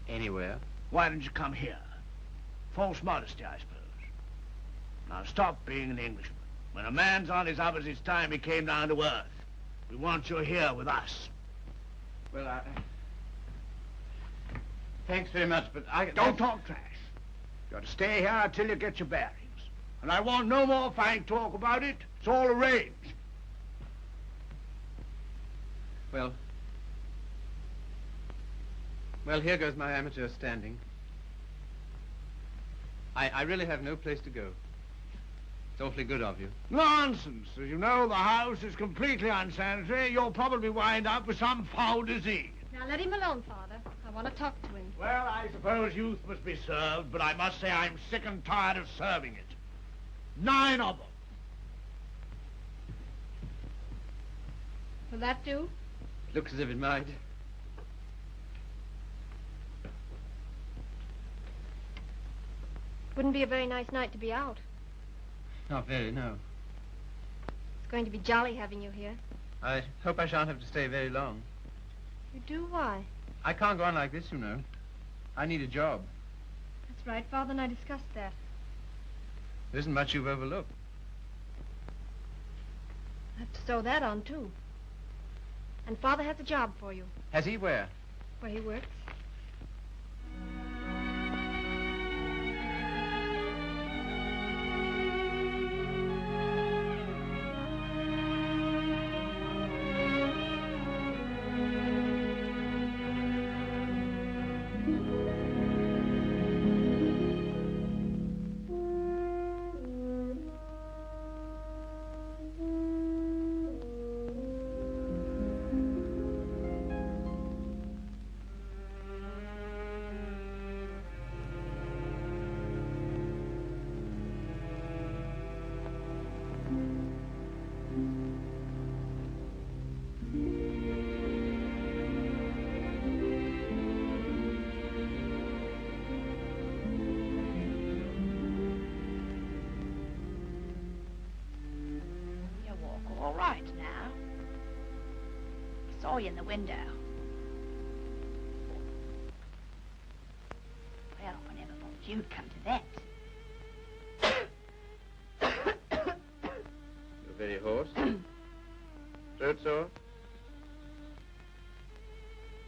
anywhere. Why didn't you come here? False modesty, I suppose. Now stop being an Englishman. When a man's on his uppers, it's time he came down to earth. We want you here with us. Well, thanks very much, but I... Don't talk trash. You got to stay here until you get your bearings. And I want no more fine talk about it. It's all arranged. Well, here goes my amateur standing. I really have no place to go. It's awfully good of you. Nonsense. As you know, the house is completely unsanitary. You'll probably wind up with some foul disease. Now let him alone, Father. I want to talk to him. Well, I suppose youth must be served, but I must say I'm sick and tired of serving it. 9 of them. Will that do? Looks as if it might. Wouldn't be a very nice night to be out. Not very, no. It's going to be jolly having you here. I hope I shan't have to stay very long. You do? Why? I can't go on like this, you know. I need a job. That's right. Father and I discussed that. There isn't much you've overlooked. I have to sew that on, too. And Father has a job for you. Has he? Where? Where he works. All right now. I saw you in the window. Well, I never thought you'd come to that. You're very hoarse. Throat sore?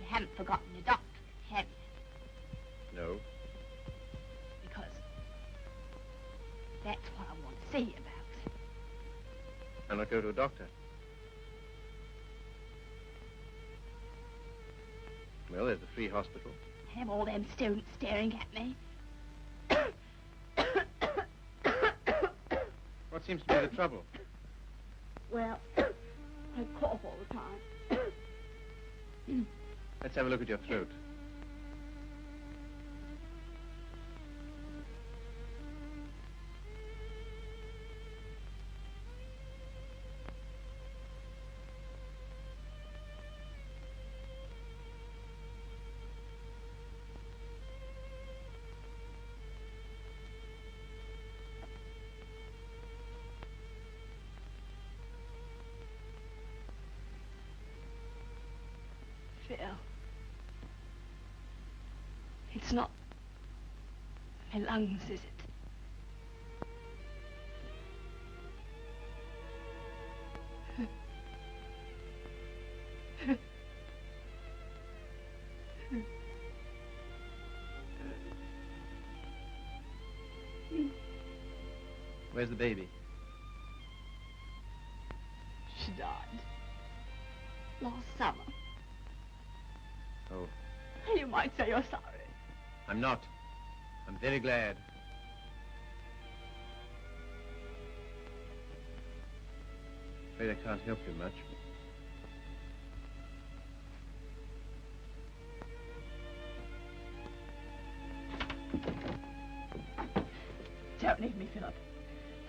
You haven't forgotten your doctorate, have you? No. Because that's what I want to see you about. I'll not go to a doctor. Well, there's the free hospital. Have all them students staring at me. What seems to be the trouble? Well, I cough all the time. Let's have a look at your throat. Phil. It's not my lungs, is it? Where's the baby? She died. Last summer. Oh, You might say you're sorry. I'm not. I'm very glad. Afraid I can't help you much. Don't leave me, Philip.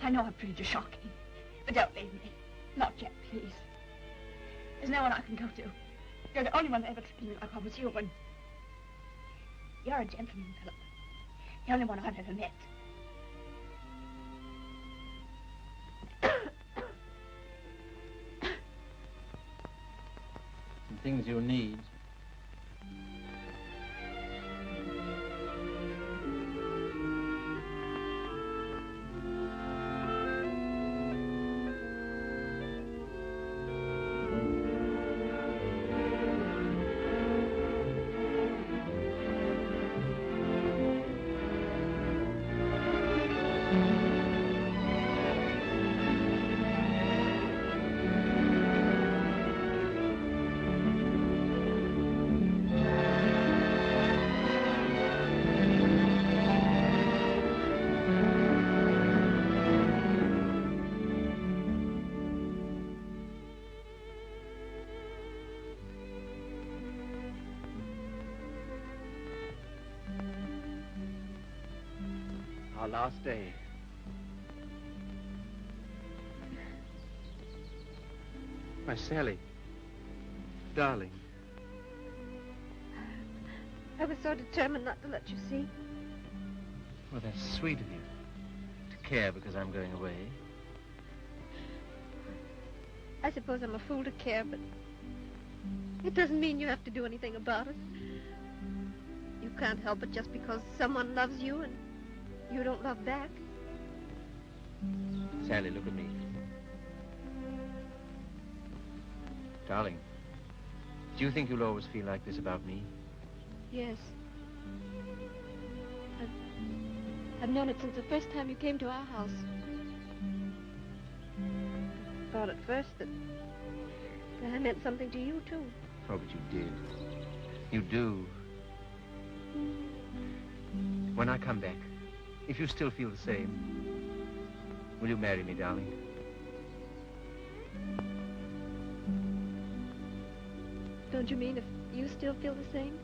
I know I've treated you shocking, but don't leave me. Not yet, please. There's no one I can go to. You're the only one that ever treated me like I was human. You're a gentleman, Philip. The only one I've ever met. Some things you'll need. Our last day. My Sally. Darling. I was so determined not to let you see. Well, that's sweet of you. To care because I'm going away. I suppose I'm a fool to care, but it doesn't mean you have to do anything about it. You can't help it just because someone loves you and you don't love back. Sally, look at me. Darling, do you think you'll always feel like this about me? Yes. I've known it since the first time you came to our house. I thought at first that I meant something to you, too. Oh, but you did. You do. When I come back, if you still feel the same, will you marry me, darling? Don't you mean if you still feel the same?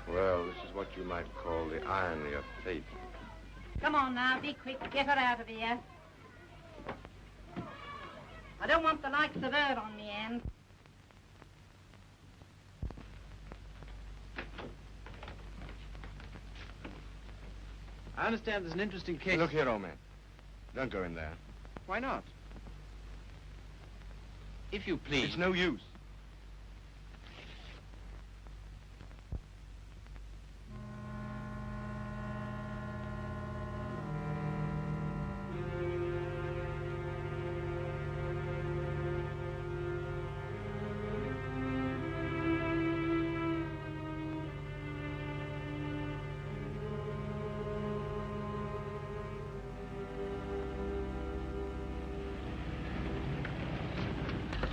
Well, this is what you might call the irony of fate. Come on now, be quick. Get her out of here. I don't want the likes of her on the end. I understand there's an interesting case. Look here, old man. Don't go in there. Why not? If you please. It's no use.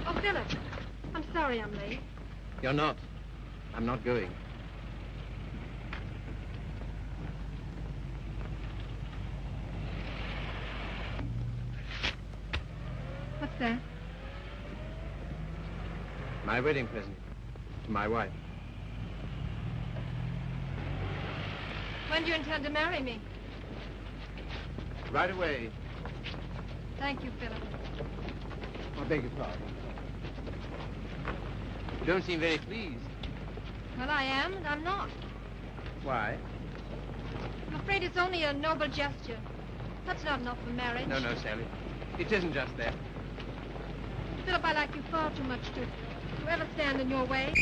Oh, Philip, I'm sorry I'm late. You're not. I'm not going. What's that? My wedding present to my wife. When do you intend to marry me? Right away. Thank you, Philip. I beg your pardon. You don't seem very pleased. Well, I am, and I'm not. Why? I'm afraid it's only a noble gesture. That's not enough for marriage. No, Sally. It isn't just that. Philip, I like you far too much to ever stand in your way.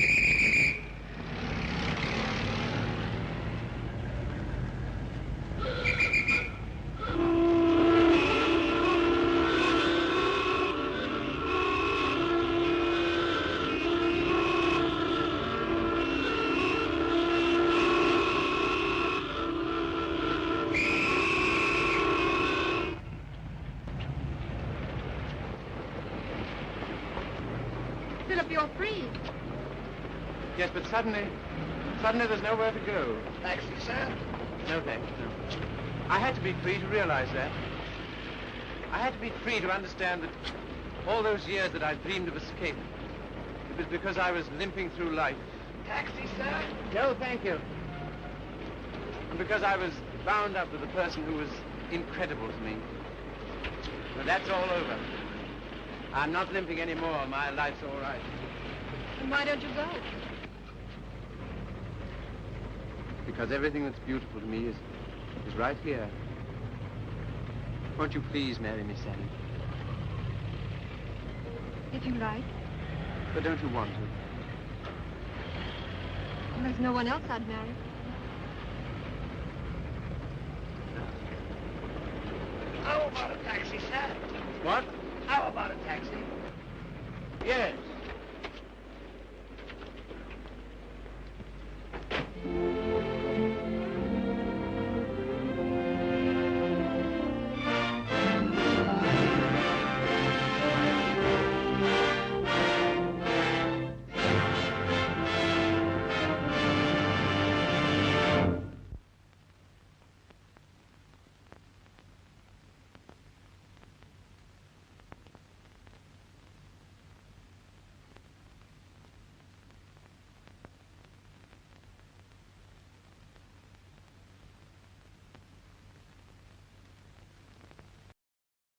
Philip, you're free. Yes, but suddenly there's nowhere to go. Taxi, sir? No, thanks, no. I had to be free to realize that. I had to be free to understand that all those years that I dreamed of escape, it was because I was limping through life. Taxi, sir? No, thank you. And because I was bound up with a person who was incredible to me. But that's all over. I'm not limping anymore. My life's all right. And why don't you go? Because everything that's beautiful to me is right here. Won't you please marry me, Sally? If you like. But don't you want to? Well, there's no one else I'd marry. How about a taxi, sir? What? How about a taxi? Yes.